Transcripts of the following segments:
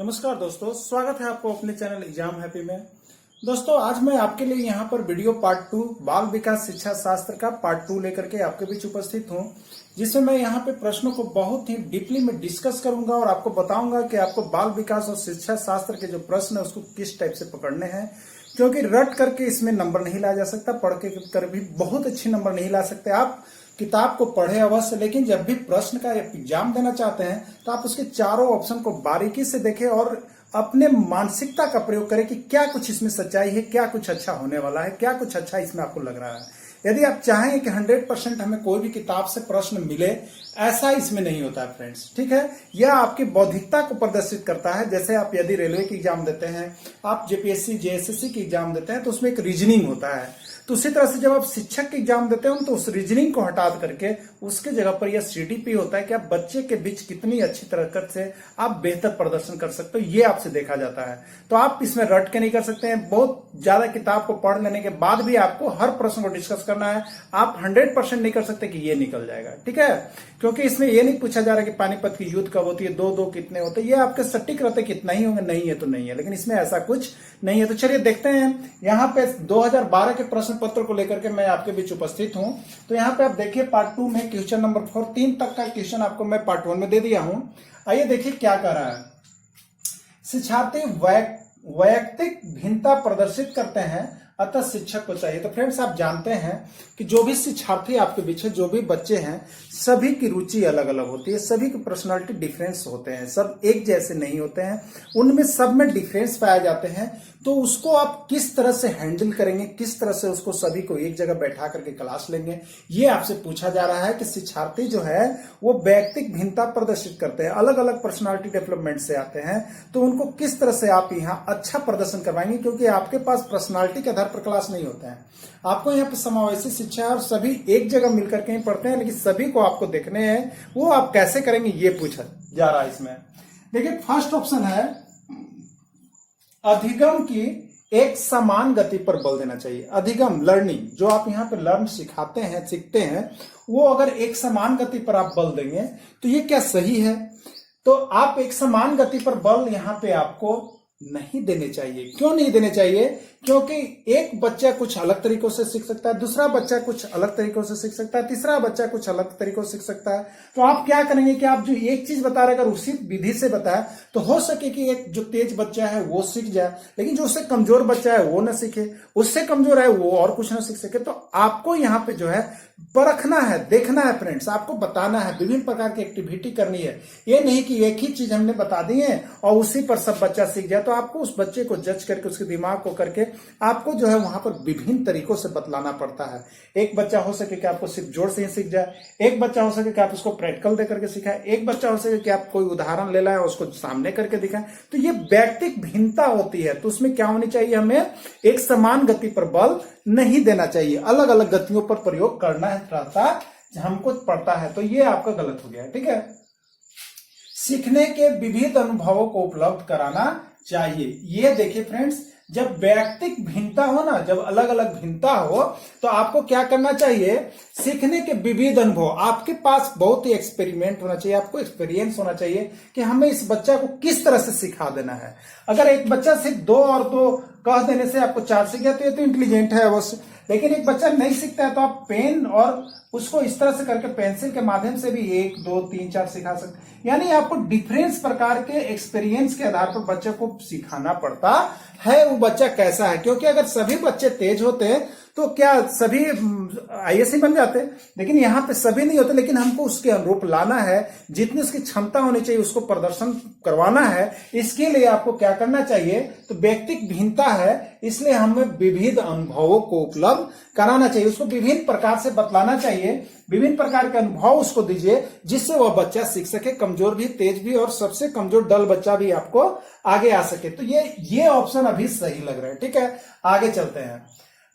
नमस्कार दोस्तों, स्वागत है आपको अपने चैनल एग्जाम हैप्पी में। दोस्तों, आज मैं आपके लिए यहाँ पर वीडियो पार्ट 2 बाल विकास शिक्षा शास्त्र का पार्ट 2 लेकर के आपके बीच उपस्थित हूँ, जिसमें मैं यहाँ पे प्रश्नों को बहुत ही डीपली में डिस्कस करूंगा और आपको बताऊंगा कि आपको बाल विकास और शिक्षा शास्त्र के जो प्रश्न है उसको किस टाइप से पकड़ने हैं। क्योंकि रट करके इसमें नंबर नहीं लाया जा सकता, पढ़ के कर भी बहुत अच्छे नंबर नहीं ला सकते। आप किताब को पढ़े अवश्य, लेकिन जब भी प्रश्न का एग्जाम देना चाहते हैं तो आप उसके चारों ऑप्शन को बारीकी से देखें और अपने मानसिकता का प्रयोग करें कि क्या कुछ इसमें सच्चाई है, क्या कुछ अच्छा होने वाला है, क्या कुछ अच्छा इसमें आपको लग रहा है। यदि आप चाहें कि 100% हमें कोई भी किताब से प्रश्न मिले, ऐसा इसमें नहीं होता है फ्रेंड्स, ठीक है। यह आपकी बौद्धिकता को प्रदर्शित करता है। जैसे आप यदि रेलवे की एग्जाम देते हैं, आप जेपीएससी जेएसएससी की एग्जाम देते हैं तो उसमें एक रीजनिंग होता है। तो उसी तरह से जब आप शिक्षक की एग्जाम देते हो तो उस रीजनिंग को हटा करके उसके जगह पर यह सीडीपी होता है कि आप बच्चे के बीच कितनी अच्छी तरह से आप बेहतर प्रदर्शन कर सकते हो, ये आपसे देखा जाता है। तो आप इसमें रट के नहीं कर सकते हैं। बहुत ज्यादा किताब को पढ़ लेने के बाद भी आपको हर प्रश्न को डिस्कस करना है। आप 100% नहीं कर सकते कि ये निकल जाएगा, ठीक है। क्योंकि इसमें ये नहीं पूछा जा रहा कि पानीपत की युद्ध कब होती है, दो कितने होते हैं, ये आपके सटीक रहते कितना ही होंगे, नहीं है तो नहीं है। लेकिन इसमें ऐसा कुछ नहीं है। तो चलिए देखते हैं। यहाँ पे 2012 के प्रश्न पत्र को लेकर के मैं आपके बीच उपस्थित हूं। तो यहाँ पे आप देखिए पार्ट 2 में क्वेश्चन नंबर 4 3 तक का क्वेश्चन आपको मैं पार्ट 1 में दे दिया हूं। आइए देखिए क्या कर रहा है। शिक्षार्थी वैयक्तिक भिन्नता प्रदर्शित करते हैं, अतः शिक्षक को चाहिए। तो फ्रेंड्स, आप जानते हैं कि जो भी शिक्षार्थी आपके बीच है, जो भी बच्चे हैं, सभी की रुचि अलग अलग होती है, सभी की पर्सनालिटी डिफरेंस होते हैं, सब एक जैसे नहीं होते हैं, उनमें सब में डिफरेंस पाए जाते हैं। तो उसको आप किस तरह से हैंडल करेंगे, किस तरह से उसको सभी को एक जगह बैठा करके क्लास लेंगे, ये आपसे पूछा जा रहा है। कि शिक्षार्थी जो है वो वैयक्तिक भिन्नता प्रदर्शित करते हैं, अलग अलग पर्सनालिटी डेवलपमेंट से आते हैं, तो उनको किस तरह से आप यहाँ अच्छा प्रदर्शन करवाएंगे। क्योंकि आपके पास पर्सनालिटी के आधार पर क्लास नहीं होता है, आपको यहाँ पे समावेशी शिक्षा है और सभी एक जगह मिलकर के ही पढ़ते हैं, लेकिन सभी को आपको देखने हैं, वो आप कैसे करेंगे ये पूछा जा रहा है इसमें। देखिए फर्स्ट ऑप्शन है अधिगम की एक समान गति पर बल देना चाहिए। अधिगम लर्निंग, जो आप यहाँ पे लर्न सिखाते हैं, सीखते हैं, वो अगर एक समान गति पर आप बल देंगे तो ये क्या सही है। तो आप एक समान गति पर बल यहाँ पे आपको नहीं देने चाहिए। क्यों नहीं देने चाहिए? क्योंकि एक बच्चा कुछ अलग तरीकों से सीख सकता है, दूसरा बच्चा कुछ अलग तरीकों से सीख सकता है, तीसरा बच्चा कुछ अलग तरीकों से सीख सकता है। तो आप क्या करेंगे कि आप जो एक चीज बता रहे, अगर उसी विधि से बताए तो हो सके कि एक जो तेज बच्चा है वो सीख जाए, लेकिन जो उससे कमजोर बच्चा है वो ना सीखे, उससे कमजोर है वो और कुछ ना सीख सके। तो आपको यहाँ पे जो है परखना है, देखना है फ्रेंड्स, आपको बताना है, विभिन्न प्रकार की एक्टिविटी करनी है। ये नहीं कि एक ही चीज हमने बता दी है और उसी पर सब बच्चा सीख जाए। तो आपको उस बच्चे को जज करके, उसके दिमाग को करके आपको जो है वहां पर विभिन्न तरीकों से बतलाना पड़ता है। एक बच्चा हो सके कि आपको सिर्फ जोर से ही सीख जाए, एक बच्चा हो सके कि आप उसको प्रैक्टिकल दे करके सिखाए, एक बच्चा हो सके कि आप कोई उदाहरण ले लाए और उसको सामने करके दिखाएं। तो ये व्यक्तिक भिन्नता होती है। तो उसमें क्या होनी चाहिए, हमें एक समान गति पर बल नहीं देना चाहिए, अलग अलग गतियों पर प्रयोग करना रहता हमको पड़ता है। तो ये आपका गलत हो गया, ठीक है। सीखने के विविध अनुभवों को उपलब्ध कराना चाहिए। ये देखिए फ्रेंड्स, जब व्यक्तिक भिन्नता हो ना, जब अलग अलग भिन्नता हो, तो आपको क्या करना चाहिए, सीखने के विविध अनुभव, आपके पास बहुत ही एक्सपेरिमेंट होना चाहिए, आपको एक्सपीरियंस होना चाहिए कि हमें इस बच्चा को किस तरह से सिखा देना है। अगर एक बच्चा सिर्फ 2 और 2 कह देने से आपको 4 सीख गया तो ये तो इंटेलिजेंट है अवश्य। लेकिन एक बच्चा नहीं सीखता है तो आप पेन और उसको इस तरह से करके पेंसिल के माध्यम से भी 1 2 3 4 सिखा सकते। यानी आपको डिफरेंस प्रकार के एक्सपीरियंस के आधार पर बच्चे को सिखाना पड़ता है वो बच्चा कैसा है। क्योंकि अगर सभी बच्चे तेज होते तो क्या सभी आईएएस बन जाते, लेकिन यहाँ पे सभी नहीं होते। लेकिन हमको उसके अनुरूप लाना है, जितनी उसकी क्षमता होनी चाहिए उसको प्रदर्शन करवाना है। इसके लिए आपको क्या करना चाहिए, तो व्यक्तिक भिन्नता है, इसलिए हमें विविध अनुभवों को उपलब्ध कराना चाहिए, उसको विभिन्न प्रकार से बतलाना चाहिए, विभिन्न प्रकार के अनुभव उसको दीजिए जिससे वह बच्चा सीख सके, कमजोर भी, तेज भी, और सबसे कमजोर डल बच्चा भी आपको आगे आ सके। तो ये ऑप्शन अभी सही लग रहा है, ठीक है। आगे चलते हैं।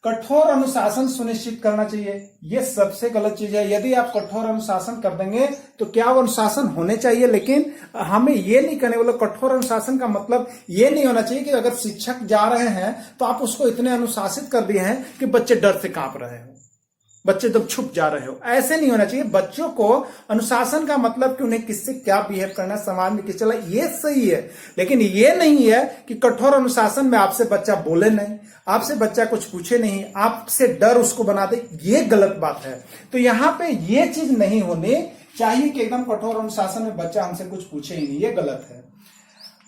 कठोर अनुशासन सुनिश्चित करना चाहिए, ये सबसे गलत चीज है। यदि आप कठोर अनुशासन कर देंगे तो क्या वो अनुशासन होने चाहिए, लेकिन हमें ये नहीं करने वाला। कठोर अनुशासन का मतलब ये नहीं होना चाहिए कि अगर शिक्षक जा रहे हैं तो आप उसको इतने अनुशासित कर दिए हैं कि बच्चे डर से कांप रहे हो। बच्चे जब छुप जा रहे हो, ऐसे नहीं होना चाहिए। बच्चों को अनुशासन का मतलब कि उन्हें किससे क्या बिहेव करना, समाज में किस चला, ये सही है, लेकिन ये नहीं है कि कठोर अनुशासन में आपसे बच्चा बोले नहीं, आपसे बच्चा कुछ पूछे नहीं, आपसे डर उसको बना दे, ये गलत बात है। तो यहाँ पे ये चीज नहीं होनी चाहिए कि एकदम कठोर अनुशासन में बच्चा हमसे कुछ पूछे ही नहीं, ये गलत है।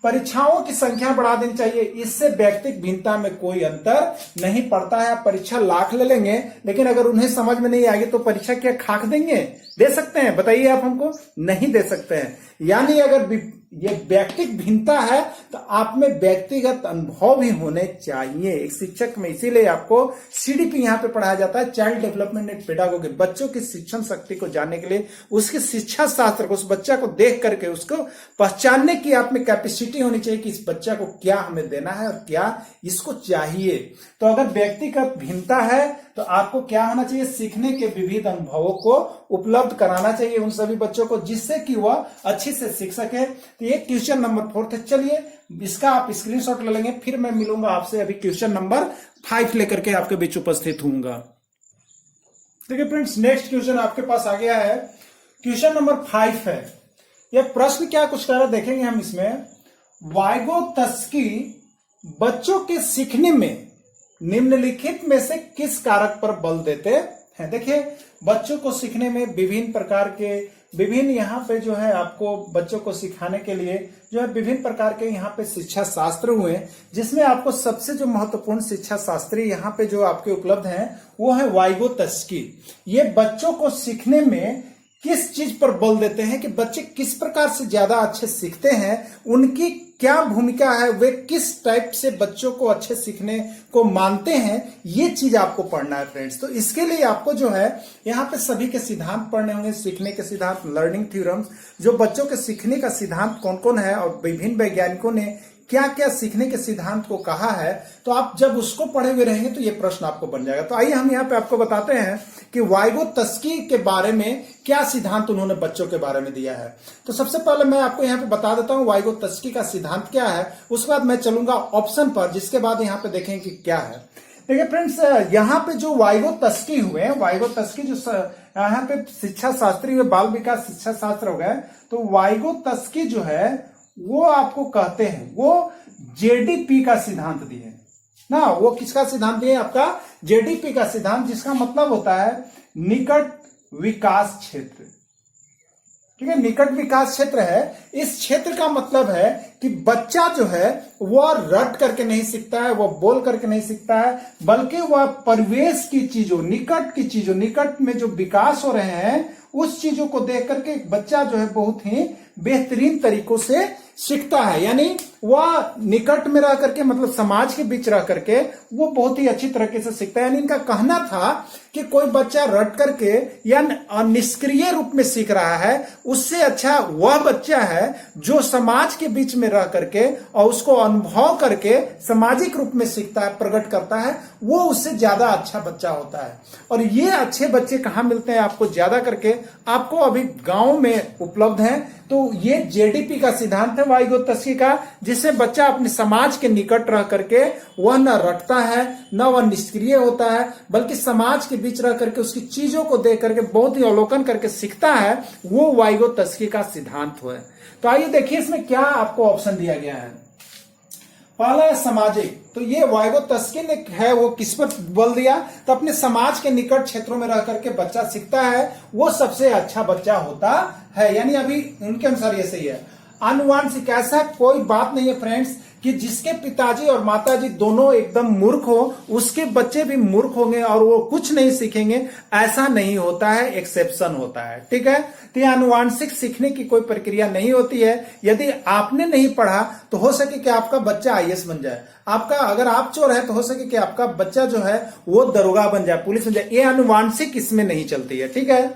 परीक्षाओं की संख्या बढ़ा देनी चाहिए, इससे व्यक्तिगत भिन्नता में कोई अंतर नहीं पड़ता है। आप परीक्षा लाख ले लेंगे, लेकिन अगर उन्हें समझ में नहीं आएगी तो परीक्षा क्या खाक देंगे? दे सकते हैं? बताइए आप हमको, नहीं दे सकते हैं। यानी अगर ये व्यक्तिगत भिन्नता है तो आप में व्यक्तिगत अनुभव भी होने चाहिए एक शिक्षक में। इसीलिए आपको सीडीपी यहाँ पे पढ़ाया जाता है, चाइल्ड डेवलपमेंट एंड पेडागोगी, बच्चों की शिक्षण शक्ति को जानने के लिए, उसके शिक्षा शास्त्र को, उस बच्चा को देख करके उसको पहचानने की आप में कैपेसिटी होनी चाहिए कि इस बच्चा को क्या हमें देना है और क्या इसको चाहिए। तो अगर व्यक्तिगत भिन्नता है तो आपको क्या होना चाहिए? सीखने के विविध अनुभवों को उपलब्ध कराना चाहिए उन सभी बच्चों को, जिससे कि वह अच्छे से सीख सके। तो ये क्वेश्चन नंबर 4 है। चलिए इसका आप स्क्रीनशॉट ले लेंगे, फिर मैं मिलूंगा आपसे अभी क्वेश्चन नंबर 5 लेकर के आपके बीच उपस्थित होऊंगा। देखिए फ्रेंड्स, नेक्स्ट क्वेश्चन आपके पास आ गया है, क्वेश्चन नंबर 5 है। यह प्रश्न क्या कुछ कह रहा है देखेंगे हम इसमें। वाइगोत्स्की बच्चों के सीखने में निम्नलिखित में से किस कारक पर बल देते हैं? देखिए, बच्चों को सीखने में विभिन्न यहाँ पे जो है आपको बच्चों को सिखाने के लिए जो है विभिन्न प्रकार के यहाँ पे शिक्षा शास्त्र हुए, जिसमें आपको सबसे जो महत्वपूर्ण शिक्षा शास्त्री यहाँ पे जो आपके उपलब्ध हैं वो है वाइगोत्स्की। ये बच्चों को सीखने में किस चीज पर बल देते हैं कि बच्चे किस प्रकार से ज्यादा अच्छे सीखते हैं, उनकी क्या भूमिका है, वे किस टाइप से बच्चों को अच्छे सीखने को मानते हैं, ये चीज आपको पढ़ना है फ्रेंड्स। तो इसके लिए आपको जो है यहाँ पे सभी के सिद्धांत पढ़ने होंगे, सीखने के सिद्धांत, लर्निंग थ्योरम्स, जो बच्चों के सीखने का सिद्धांत कौन कौन है और विभिन्न वैज्ञानिकों ने क्या क्या सीखने के सिद्धांत को कहा है। तो आप जब उसको पढ़े हुए रहेंगे तो ये प्रश्न आपको बन जाएगा। तो आइए हम यहाँ पे आपको बताते हैं कि वाइगोत्स्की के बारे में क्या सिद्धांत उन्होंने बच्चों के बारे में दिया है। तो सबसे पहले मैं आपको यहाँ पे बता देता हूँ वाइगोत्स्की का सिद्धांत क्या है, उसके बाद मैं चलूंगा ऑप्शन पर, जिसके बाद यहाँ पे देखेंगे कि क्या है। देखिए फ्रेंड्स, यहाँ पे जो वाइगोत्स्की हुए, वाइगोत्स्की जो यहाँ पे शिक्षा शास्त्री हुए, बाल विकास शिक्षा शास्त्र हो गए, तो वाइगोत्स्की जो है वो आपको कहते हैं, वो जेडीपी का सिद्धांत दिए ना। वो किसका सिद्धांत दिए? आपका जेडीपी का सिद्धांत, जिसका मतलब होता है निकट विकास क्षेत्र। ठीक है, निकट विकास क्षेत्र है। इस क्षेत्र का मतलब है कि बच्चा जो है वह रट करके नहीं सीखता है, वह बोल करके नहीं सीखता है, बल्कि वह परिवेश की चीजों, निकट की चीजों, निकट में जो विकास हो रहे हैं उस चीजों को देख करके एक बच्चा जो है बहुत ही बेहतरीन तरीकों से सीखता है। यानी वह निकट में रह करके, मतलब समाज के बीच रह करके वो बहुत ही अच्छी तरीके से सीखता है। यानी इनका कहना था कि कोई बच्चा रट करके या निष्क्रिय रूप में सीख रहा है, उससे अच्छा वह बच्चा है जो समाज के बीच में रह करके और उसको अनुभव करके सामाजिक रूप में सीखता है, प्रकट करता है, वो उससे ज्यादा अच्छा बच्चा होता है। और ये अच्छे बच्चे कहाँ मिलते हैं आपको? ज्यादा करके आपको अभी गांव में उपलब्ध हैं। तो ये जेडीपी का सिद्धांत है वाइगोत्स्की का, जिससे बच्चा अपने समाज के निकट रह करके वह न रटता है, न वह निष्क्रिय होता है, बल्कि समाज के बीच रह करके उसकी चीजों को देख करके बहुत ही अवलोकन करके सीखता है। वो वाइगोत्स्की का सिद्धांत है। तो आइए देखिए इसमें क्या आपको ऑप्शन दिया गया है। पहला है सामाजिक। तो ये वाइगोत्स्की ने है वो किस पर बल दिया? तो अपने समाज के निकट क्षेत्रों में रह करके बच्चा सीखता है, वो सबसे अच्छा बच्चा होता है। यानी अभी उनके अनुसार ये सही है। आनुवांशिक, ऐसा कोई बात नहीं है फ्रेंड्स कि जिसके पिताजी और माताजी दोनों एकदम मूर्ख हो उसके बच्चे भी मूर्ख होंगे और वो कुछ नहीं सीखेंगे, ऐसा नहीं होता है, एक्सेप्शन होता है। ठीक है, तो आनुवांशिक सीखने की कोई प्रक्रिया नहीं होती है। यदि आपने नहीं पढ़ा तो हो सके कि आपका बच्चा आईएएस बन जाए, आपका अगर आप चोर है तो हो सके कि आपका बच्चा जो है वो दरोगा बन जाए, पुलिस बन जाए। ये आनुवांशिक इसमें नहीं चलती है। ठीक है,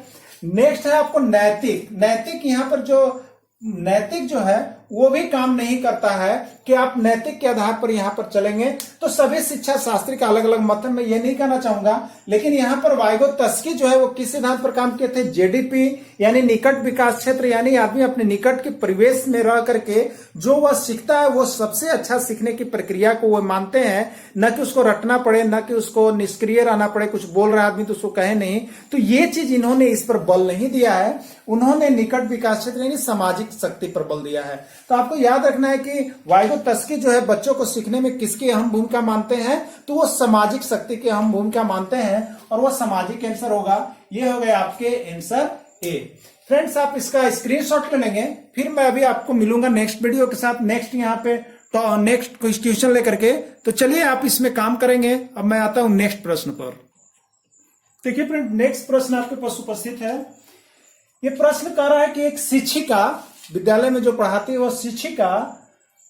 नेक्स्ट है आपको नैतिक। नैतिक यहाँ पर जो नैतिक जो है वो भी काम नहीं करता है कि आप नैतिक के आधार पर यहां पर चलेंगे। तो सभी शिक्षा शास्त्री का अलग अलग मत है, मैं ये नहीं कहना चाहूंगा, लेकिन यहां पर वाइगोत्स्की जो है वो किस सिद्धांत पर काम किए थे? जेडीपी यानी निकट विकास क्षेत्र, यानी आदमी अपने निकट के परिवेश में रह करके जो वह सीखता है वो सबसे अच्छा सीखने की प्रक्रिया को वो मानते हैं, न कि उसको रटना पड़े, न कि उसको निष्क्रिय रहना पड़े, कुछ बोल रहा आदमी तो उसको कहे नहीं। तो ये चीज इन्होंने इस पर बल नहीं दिया है, उन्होंने निकट विकास क्षेत्र यानी सामाजिक शक्ति पर बल दिया है। तो आपको याद रखना है कि वाइगोत्स्की जो है बच्चों को सीखने में किसकी अहम भूमिका मानते हैं? तो वो सामाजिक शक्ति की अहम भूमिका मानते हैं, और वो सामाजिक आंसर होगा। ये हो गए आपके आंसर ए। फ्रेंड्स, आप इसका स्क्रीनशॉट ले लेंगे, फिर मैं अभी आपको मिलूंगा नेक्स्ट वीडियो के साथ, नेक्स्ट यहाँ पे तो नेक्स्ट क्वेश्चन लेकर के। तो चलिए आप इसमें काम करेंगे। अब मैं आता हूं नेक्स्ट प्रश्न पर। देखिए फ्रेंड, नेक्स्ट प्रश्न आपके पास उपस्थित है। ये प्रश्न कह रहा है कि एक शिक्षिका विद्यालय में जो पढ़ाती है वह शिक्षिका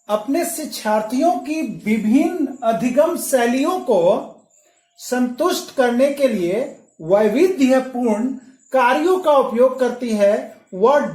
अपने शिक्षार्थियों की विभिन्न अधिगम शैलियों को संतुष्ट करने के लिए वैविध्यपूर्ण कार्यों का उपयोग करती है, वह ...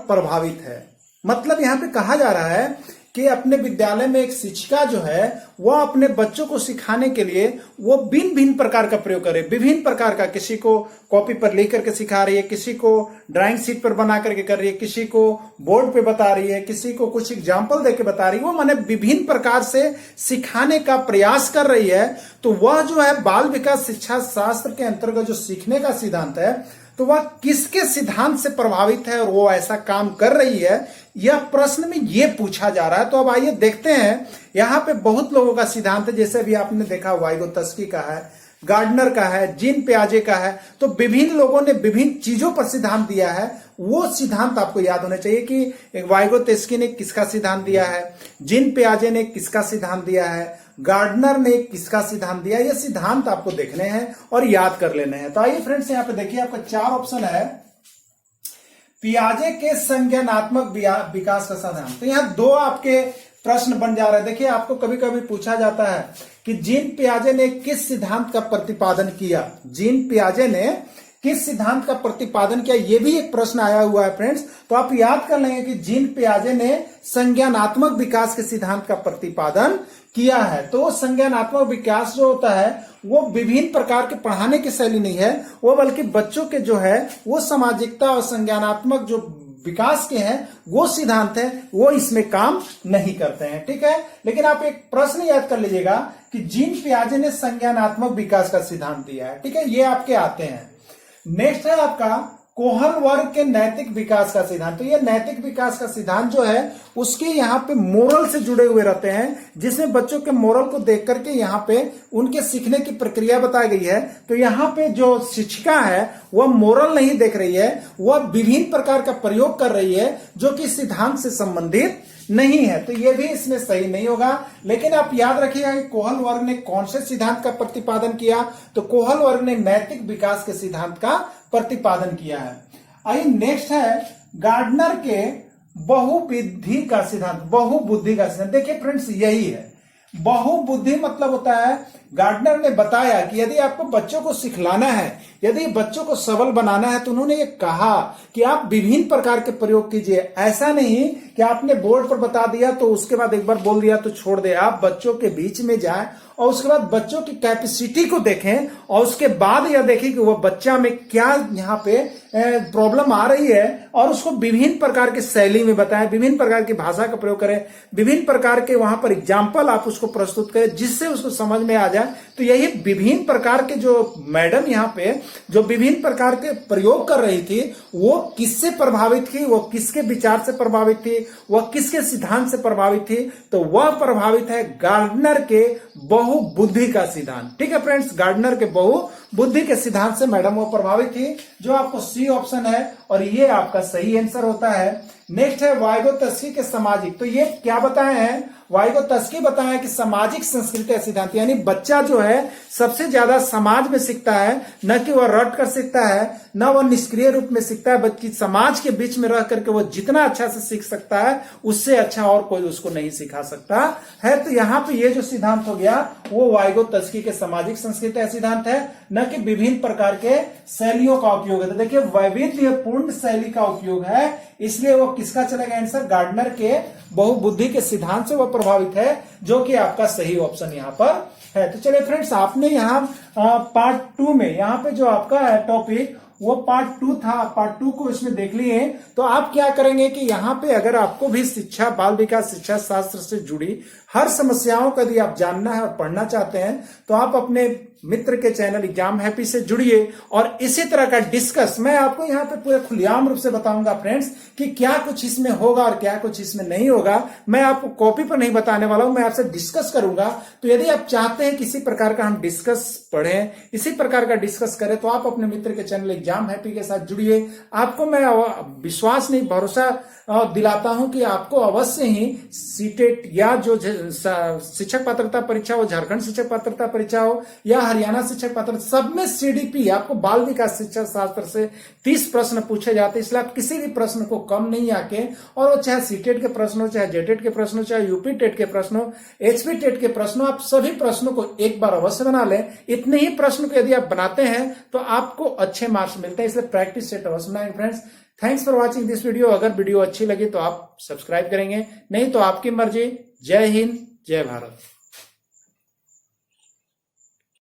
प्रभावित है। मतलब यहां पे कहा जा रहा है कि अपने विद्यालय में एक शिक्षिका जो है वह अपने बच्चों को सिखाने के लिए वो भिन्न भिन्न प्रकार का प्रयोग करे, विभिन्न प्रकार का, किसी को कॉपी पर लिख करके सिखा रही है, किसी को ड्राइंग शीट पर बना करके कर रही है, किसी को बोर्ड पे बता रही है, किसी को कुछ एग्जाम्पल देके बता रही है, वो माने विभिन्न प्रकार से सिखाने का प्रयास कर रही है। तो वह जो है बाल विकास शिक्षा शास्त्र के अंतर्गत जो सीखने का सिद्धांत है, तो वह किसके सिद्धांत से प्रभावित है और वो ऐसा काम कर रही है, यह प्रश्न में ये पूछा जा रहा है। तो अब आइए देखते हैं, यहाँ पे बहुत लोगों का सिद्धांत है, जैसे भी आपने देखा वाइगोत्स्की का है, गार्डनर का है, जीन पियाजे का है। तो विभिन्न लोगों ने विभिन्न चीजों पर सिद्धांत दिया है, वो सिद्धांत आपको याद होने चाहिए कि वाइगोत्स्की ने किसका सिद्धांत दिया है, जीन पियाजे ने किसका सिद्धांत दिया है, गार्डनर ने किसका सिद्धांत दिया। ये सिद्धांत आपको देखने हैं और याद कर लेने हैं। तो आइए फ्रेंड्स, यहाँ पे देखिए आपका 4 ऑप्शन है। पियाजे के संज्ञानात्मक विकास का सिद्धांत, तो यहाँ 2 आपके प्रश्न बन जा रहे हैं। देखिए, आपको कभी कभी पूछा जाता है कि जीन पियाजे ने किस सिद्धांत का प्रतिपादन किया, जीन पियाजे ने किस सिद्धांत का प्रतिपादन किया, यह भी एक प्रश्न आया हुआ है फ्रेंड्स। तो आप याद कर लेंगे कि जीन पियाजे ने संज्ञानात्मक विकास के सिद्धांत का प्रतिपादन किया है। तो संज्ञानात्मक विकास जो होता है वो विभिन्न प्रकार के पढ़ाने की शैली नहीं है, वो बल्कि बच्चों के जो है वो सामाजिकता और संज्ञानात्मक जो विकास के हैं वो सिद्धांत है, वो इसमें काम नहीं करते हैं। ठीक है, लेकिन आप एक प्रश्न याद कर लीजिएगा कि जीन पियाजे ने संज्ञानात्मक विकास का सिद्धांत दिया है। ठीक है, ये आपके आते हैं। नेक्स्ट है आपका कोहल वर्ग के नैतिक विकास का सिद्धांत। तो ये नैतिक विकास का सिद्धांत जो है उसके यहाँ पे मोरल से जुड़े हुए रहते हैं, जिसमें बच्चों के मोरल को देख करके यहाँ पे उनके सीखने की प्रक्रिया बताई गई है। तो यहाँ पे जो शिक्षिका है वह मोरल नहीं देख रही है, वह विभिन्न प्रकार का प्रयोग कर रही है जो कि सिद्धांत से संबंधित नहीं है। तो ये भी इसमें सही नहीं होगा। लेकिन आप याद रखिएगा कि कोहल वर्ग ने कौन से सिद्धांत का प्रतिपादन किया, तो कोहल वर्ग ने नैतिक विकास के सिद्धांत का प्रतिपादन किया है। आइए नेक्स्ट है गार्डनर के बहुबुद्धि का सिद्धांत, बहुबुद्धि का सिद्धांत। देखिए फ्रेंड्स, यही है बहुबुद्धि, मतलब होता है गार्डनर ने बताया कि यदि आपको बच्चों को सिखलाना है, यदि बच्चों को सबल बनाना है, तो उन्होंने ये कहा कि आप विभिन्न प्रकार के प्रयोग कीजिए। ऐसा नहीं कि आपने बोर्ड पर बता दिया तो उसके बाद एक बार बोल दिया तो छोड़ दे। आप बच्चों के बीच में जाएं और उसके बाद बच्चों की कैपेसिटी को देखें और उसके बाद यह देखें कि वह बच्चा में क्या यहाँ पे प्रॉब्लम आ रही है और उसको विभिन्न प्रकार के शैली में बताएं, विभिन्न प्रकार की भाषा का प्रयोग करें, विभिन्न प्रकार के वहां पर एग्जाम्पल आप उसको प्रस्तुत करें जिससे उसको समझ में आ जाए। तो यही विभिन्न प्रकार के जो मैडम यहाँ पे जो विभिन्न प्रकार के प्रयोग कर रही थी वो किससे प्रभावित थी, वो किसके विचार से प्रभावित थी, वह किसके सिद्धांत से प्रभावित थी, तो वह प्रभावित है गार्डनर के बहुबुद्धि का सिद्धांत। ठीक है फ्रेंड्स, गार्डनर के बहुबुद्धि के सिद्धांत से मैडम वो प्रभावित थी, जो आपको सी ऑप्शन है और ये आपका सही आंसर होता है। नेक्स्ट है वाइगोत्स्की के सामाजिक। तो ये क्या बताए हैं, वाइगोत्स्की बताया कि सामाजिक संस्कृति का सिद्धांत, यानी बच्चा जो है सबसे ज्यादा समाज में सीखता है, न कि वह रट कर सीखता है, न वह निष्क्रिय रूप में सीखता है, बल्कि समाज के बीच में रह करके वह जितना अच्छा से सीख सकता है उससे अच्छा और कोई उसको नहीं सिखा सकता है। तो यहाँ पे ये जो सिद्धांत हो गया वो वाइगोत्स्की के सामाजिक संस्कृति का सिद्धांत है। न कि विभिन्न प्रकार के शैलियों का उपयोग है। तो देखिए वैविध्यपूर्ण शैली का उपयोग है, इसलिए वो किसका चलेगा आंसर, गार्डनर के बहुबुद्धि के सिद्धांत से वो प्रभावित है, जो कि आपका सही ऑप्शन यहाँ पर है। तो चलिए फ्रेंड्स, आपने यहाँ पार्ट 2 में यहाँ पे जो आपका है टॉपिक वो पार्ट 2 था, पार्ट 2 को इसमें देख लिए। तो आप क्या करेंगे कि यहाँ पे अगर आपको भी शिक्षा, बाल विकास शिक्षा शास्त्र से जुड़ी हर समस्याओं को यदि आप जानना है और पढ़ना चाहते हैं तो आप अपने मित्र के चैनल एग्जाम हैप्पी से जुड़िए और इसी तरह का डिस्कस मैं आपको यहाँ पे पूरे खुलेआम रूप से बताऊंगा फ्रेंड्स कि क्या कुछ इसमें होगा और क्या कुछ इसमें नहीं होगा। मैं आपको कॉपी पर नहीं बताने वाला हूं, मैं आपसे डिस्कस करूंगा। तो यदि आप चाहते हैं किसी प्रकार का हम डिस्कस पढ़ें, इसी प्रकार का डिस्कस करें, तो आप अपने मित्र के चैनल एग्जाम हैप्पी के साथ जुड़िए। आपको मैं विश्वास नहीं, भरोसा दिलाता हूं कि आपको अवश्य ही सीटेट या जो शिक्षक पात्रता परीक्षा हो, झारखंड शिक्षक पात्रता परीक्षा हो या हरियाणा शिक्षक पात्रता, सब में सीडीपी आपको बाल विकास शिक्षा शास्त्र से 30 प्रश्न पूछे जाते हैं। इसलिए आप किसी भी प्रश्न को कम नहीं आके, और वो चाहे सीटेट के प्रश्न हो, चाहे जेटेट के प्रश्न हो, चाहे यूपी टेट के प्रश्न हो, एचपी टेट के प्रश्न हो, आप सभी प्रश्नों को एक बार अवश्य बना लें। इतने ही प्रश्न को यदि आप बनाते हैं तो आपको अच्छे मार्क्स मिलते हैं, इसलिए प्रैक्टिस सेट अवश्य बनाएं friends. Thanks for watching this video. अगर वीडियो अच्छी लगी तो आप सब्सक्राइब करेंगे, नहीं तो आपकी मर्जी। जय हिंद, जय भारत।